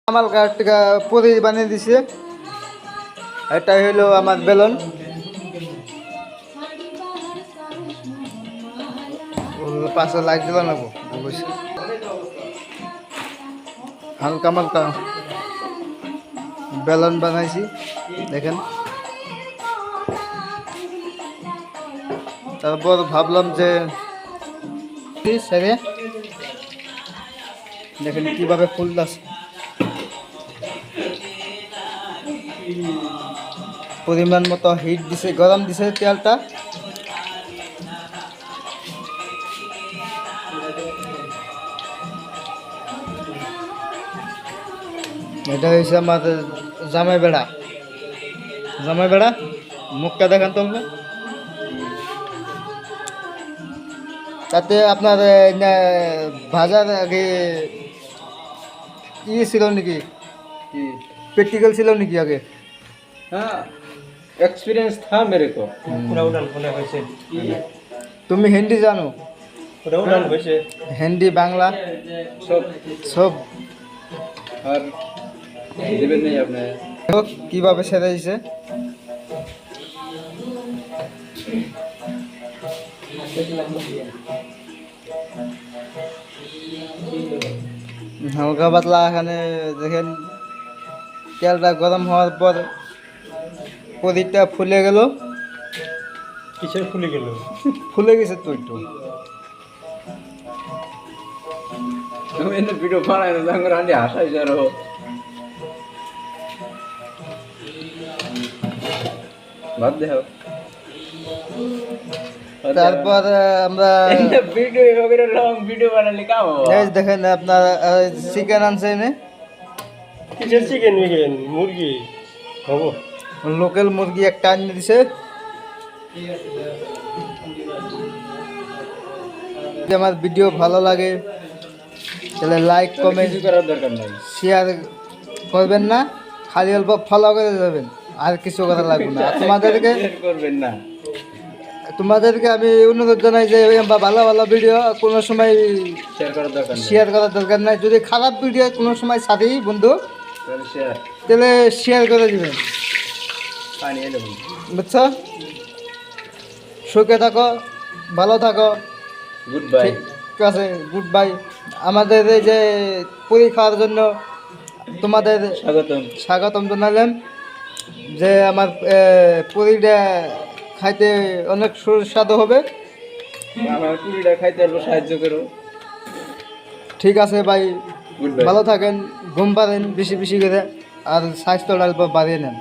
আমার কাঠটা পুরি বানিয়ে দিছে। এটা হলো আমার বেলন। পাশে লাইট দিল না হালকা মালকা বেলন বানাইছি দেখেন। তারপর ভাবলাম যে সেরে দেখেন কিভাবে ফুল আছে, পরিমাণ মতো হিট দিছে, গরম দিছে তেলটা। এটা হয়েছে আমার জামাই বেড়া। জামাই বেড়া মুখটা দেখান তো। তাতে আপনার ভাজার আগে ছিল নাকি, प्रैक्टिकल ছিল নাকি আগে? हाँ, एक्सपीरियंस था मेरे को। पूरा उड़ान होने वैसे তুমি হিন্দি জানো? पूरा उड़ान वैसे হিন্দি বাংলা सब সব। और देवे नहीं आपने কিভাবে সেরাইছে হালকা পাতলা। এখানে দেখেন তেলটা গরম হওয়ার পর প্রদীপটা ফুলে গেল। किचन खुले गेलो ফুলে গেছে তো একটু। मैंने वीडियो बनाया था संग रांडे हंसाई जा रहो बात देखो তারপর আমরা वीडियो वगैरह लॉन्ग वीडियो बनाने का हो এই দেখেন আপনার চিকেন আনছে এনে। किचन चिकन विकेन मुर्गी হবো লোকাল মুরগি একটা আনিয়ে দিছে। যদি আমার ভিডিও ভালো লাগে তাহলে লাইক কমেন্ট করার দরকার নাই শেয়ার করবেন না, খালি অল্প ফলো করে যাবেন, আর কিছু করা লাগবে না। তোমাদেরকে করবেন না তোমাদেরকে আমি অনুরোধ জানাই যে ভালো ভালো ভিডিও কোনো সময় শেয়ার করার দরকার নাই শেয়ার করার দরকার নাই। যদি খারাপ ভিডিও কোনো সময় সাথী বন্ধু তাহলে শেয়ার তাহলে শেয়ার করে দিবেন, পানি এলো বুঝছো? সুখে থাকো, ভালো থাকো, গুড বাই ঠিক আছে, গুড বাই। আমাদের এই যে পুরি খাওয়ার জন্য তোমাদের স্বাগতম স্বাগতম জানালাম। যে আমার পুরিটা খাইতে অনেক সুস্বাদু হবে। আমার পুরিটা খাইতে অল্প সাহায্য করো ঠিক আছে ভাই, গুড বাই ভালো থাকেন, ঘুম পারেন বেশি বেশি করে, আর স্বাস্থ্যটা অল্প বাড়িয়ে নেন।